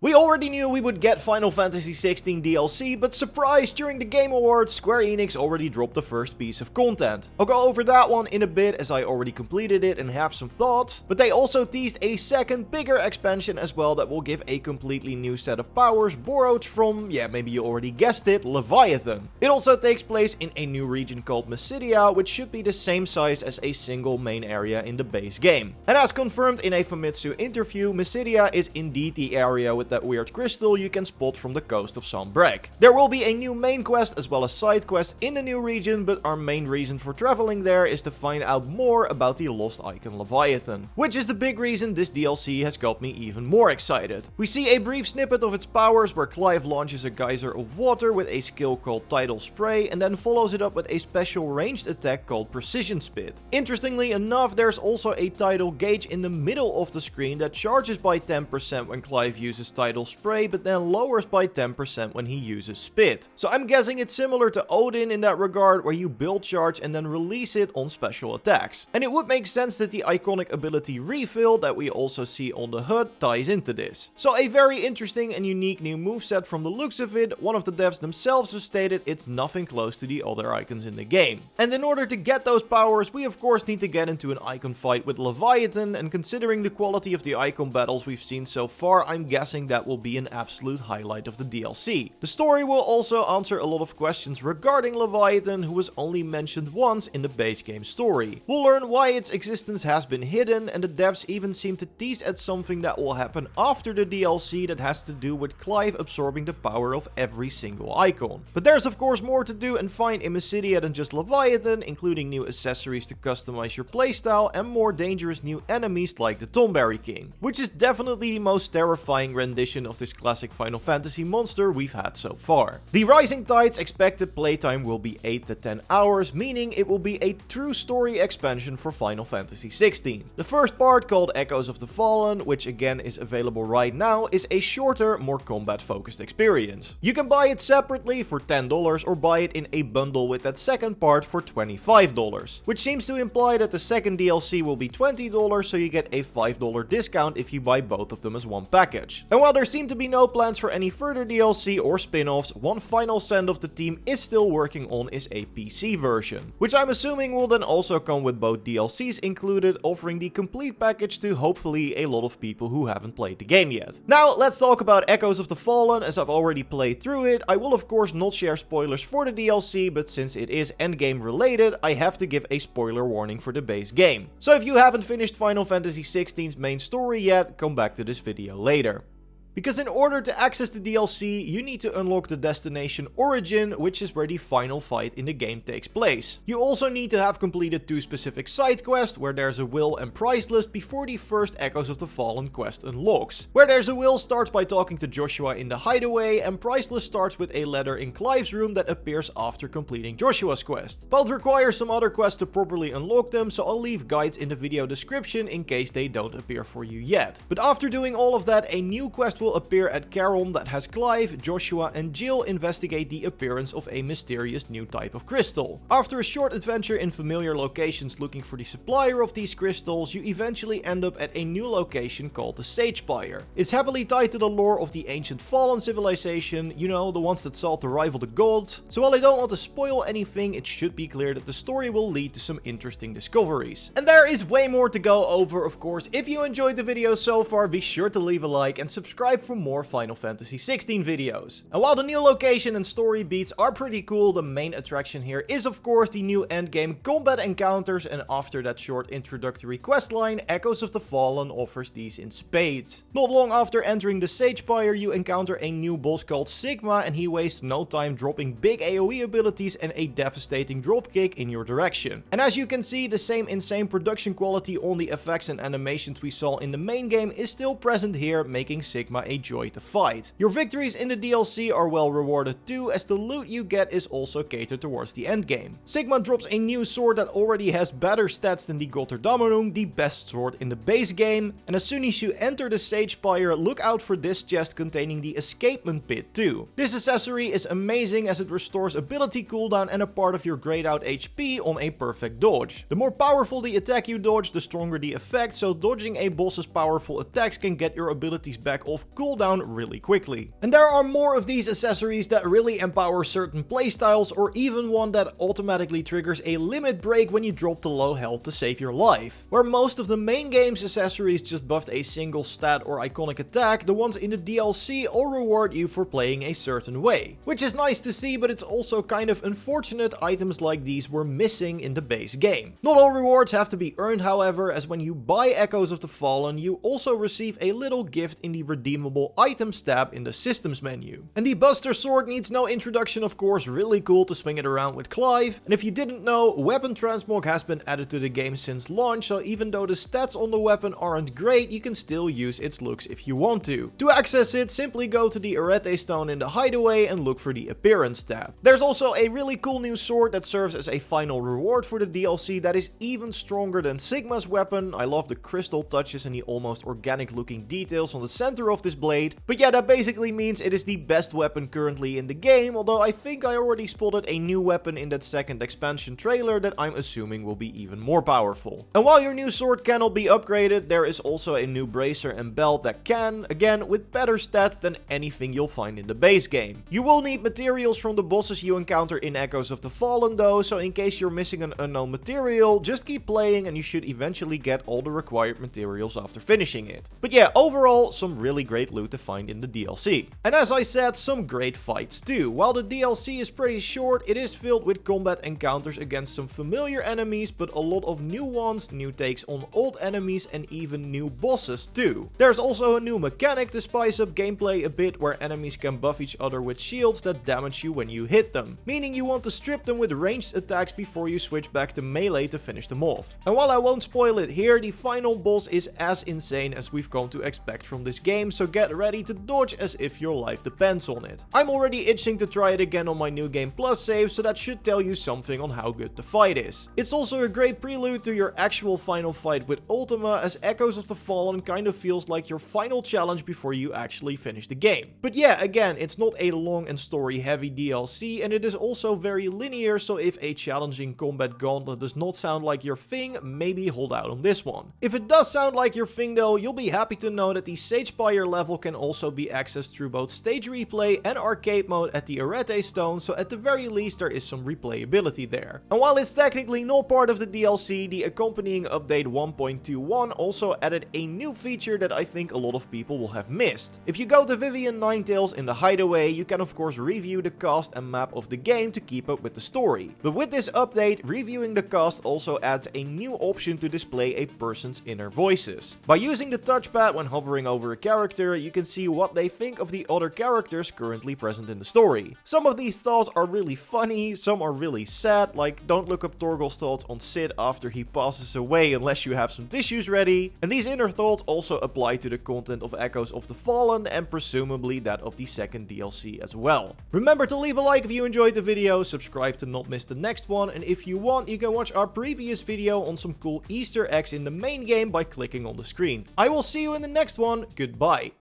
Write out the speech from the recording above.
We already knew we would get Final Fantasy XVI DLC, but surprise, during the Game Awards, Square Enix already dropped the first piece of content. I'll go over that one in a bit as I already completed it and have some thoughts, but they also teased a second bigger expansion as well that will give a completely new set of powers borrowed from, yeah, maybe you already guessed it, Leviathan. It also takes place in a new region called Mysidia, which should be the same size as a single main area in the base game. And as confirmed in a Famitsu interview, Mysidia is indeed the area with that weird crystal you can spot from the coast of Sanbreque. There will be a new main quest as well as side quests in the new region, but our main reason for traveling there is to find out more about the lost icon Leviathan, which is the big reason this DLC has got me even more excited. We see a brief snippet of its powers where Clive launches a geyser of water with a skill called Tidal Spray and then follows it up with a special ranged attack called Precision Spit. Interestingly enough, there's also a tidal gauge in the middle of the screen that charges by 10% when Clive uses Tidal Spray, but then lowers by 10% when he uses Spit. So I'm guessing it's similar to Odin in that regard, where you build charge and then release it on special attacks. And it would make sense that the iconic ability refill that we also see on the HUD ties into this. So a very interesting and unique new moveset from the looks of it. One of the devs themselves have stated it's nothing close to the other icons in the game. And in order to get those powers, we of course need to get into an icon fight with Leviathan, and considering the quality of the icon battles we've seen so far, I'm guessing that will be an absolute highlight of the DLC. The story will also answer a lot of questions regarding Leviathan, who was only mentioned once in the base game story. We'll learn why its existence has been hidden, and the devs even seem to tease at something that will happen after the DLC that has to do with Clive absorbing the power of every single icon. But there's of course more to do and find in Mysidia than just Leviathan, including new accessories to customize your playstyle and more dangerous new enemies like the Tomberry King, which is definitely the most terrifying rendition of this classic Final Fantasy monster we've had so far. The Rising Tide's expected playtime will be 8 to 10 hours, meaning it will be a true story expansion for Final Fantasy XVI. The first part, called Echoes of the Fallen, which again is available right now, is a shorter, more combat focused experience. You can buy it separately for $10 or buy it in a bundle with that second part for $25, which seems to imply that the second DLC will be $20, so you get a $5 discount if you buy both of them as one package. And while there seem to be no plans for any further DLC or spin-offs, one final send-off the team is still working on is a PC version, which I'm assuming will then also come with both DLCs included, offering the complete package to hopefully a lot of people who haven't played the game yet. Now let's talk about Echoes of the Fallen, as I've already played through it. I will of course not share spoilers for the DLC, but since it is endgame related, I have to give a spoiler warning for the base game. So if you haven't finished Final Fantasy XVI's main story yet, come back to this video later. Because in order to access the DLC, you need to unlock the destination Origin, which is where the final fight in the game takes place. You also need to have completed 2 specific side quests, where there's a will and Priceless, before the first Echoes of the Fallen quest unlocks. Where there's a will starts by talking to Joshua in the hideaway, and Priceless starts with a letter in Clive's room that appears after completing Joshua's quest. Both require some other quests to properly unlock them, so I'll leave guides in the video description in case they don't appear for you yet. But after doing all of that, a new quest will appear at Charon that has Clive, Joshua and Jill investigate the appearance of a mysterious new type of crystal. After a short adventure in familiar locations looking for the supplier of these crystals, you eventually end up at a new location called the Sagespire. It's heavily tied to the lore of the ancient fallen civilization, you know, the ones that sought to rival the gods. So while I don't want to spoil anything, it should be clear that the story will lead to some interesting discoveries. And there is way more to go over, of course. If you enjoyed the video so far, be sure to leave a like and subscribe for more Final Fantasy XVI videos. And while the new location and story beats are pretty cool, the main attraction here is of course the new endgame combat encounters, and after that short introductory questline, Echoes of the Fallen offers these in spades. Not long after entering the Sagespire, you encounter a new boss called Sigma, and he wastes no time dropping big AoE abilities and a devastating dropkick in your direction. And as you can see, the same insane production quality on the effects and animations we saw in the main game is still present here, making Sigma a joy to fight. Your victories in the DLC are well rewarded too, as the loot you get is also catered towards the endgame. Sigma drops a new sword that already has better stats than the Götterdämmerung, the best sword in the base game, and as soon as you enter the Sagespire, look out for this chest containing the escapement pit too. This accessory is amazing as it restores ability cooldown and a part of your grayed out HP on a perfect dodge. The more powerful the attack you dodge, the stronger the effect, so dodging a boss's powerful attacks can get your abilities back off cool down really quickly. And there are more of these accessories that really empower certain playstyles, or even one that automatically triggers a limit break when you drop to low health to save your life. Where most of the main game's accessories just buffed a single stat or iconic attack, the ones in the DLC all reward you for playing a certain way. Which is nice to see, but it's also kind of unfortunate items like these were missing in the base game. Not all rewards have to be earned, however, as when you buy Echoes of the Fallen, you also receive a little gift in the redeemable items tab in the systems menu. And the Buster Sword needs no introduction, of course, really cool to swing it around with Clive. And if you didn't know, weapon transmog has been added to the game since launch, so even though the stats on the weapon aren't great, you can still use its looks if you want to. To access it, simply go to the Arete stone in the hideaway and look for the appearance tab. There's also a really cool new sword that serves as a final reward for the DLC that is even stronger than Sigma's weapon. I love the crystal touches and the almost organic looking details on the center of this blade. But yeah, that basically means it is the best weapon currently in the game, although I think I already spotted a new weapon in that second expansion trailer that I'm assuming will be even more powerful. And while your new sword cannot be upgraded, there is also a new bracer and belt that can, again with better stats than anything you'll find in the base game. You will need materials from the bosses you encounter in Echoes of the Fallen though, so in case you're missing an unknown material, just keep playing and you should eventually get all the required materials after finishing it. But yeah, overall, some really great loot to find in the DLC. And as I said, some great fights too. While the DLC is pretty short, it is filled with combat encounters against some familiar enemies, but a lot of new ones, new takes on old enemies, and even new bosses too. There's also a new mechanic to spice up gameplay a bit, where enemies can buff each other with shields that damage you when you hit them, meaning you want to strip them with ranged attacks before you switch back to melee to finish them off. And while I won't spoil it here, the final boss is as insane as we've come to expect from this game, so get ready to dodge as if your life depends on it. I'm already itching to try it again on my New Game Plus save, so that should tell you something on how good the fight is. It's also a great prelude to your actual final fight with Ultima, as Echoes of the Fallen kind of feels like your final challenge before you actually finish the game. But yeah, again, it's not a long and story heavy DLC, and it is also very linear, so if a challenging combat gauntlet does not sound like your thing, maybe hold out on this one. If it does sound like your thing though, you'll be happy to know that the Sagespire level can also be accessed through both stage replay and arcade mode at the Arete stone, so at the very least there is some replayability there. And while it's technically not part of the DLC, the accompanying update 1.21 also added a new feature that I think a lot of people will have missed. If you go to Vivian Ninetales in the hideaway, you can of course review the cast and map of the game to keep up with the story. But with this update, reviewing the cast also adds a new option to display a person's inner voices. By using the touchpad when hovering over a character, you can see what they think of the other characters currently present in the story. Some of these thoughts are really funny, some are really sad, like don't look up Torgal's thoughts on Sid after he passes away unless you have some tissues ready. And these inner thoughts also apply to the content of Echoes of the Fallen and presumably that of the second DLC as well. Remember to leave a like if you enjoyed the video, subscribe to not miss the next one, and if you want, you can watch our previous video on some cool Easter eggs in the main game by clicking on the screen. I will see you in the next one, goodbye.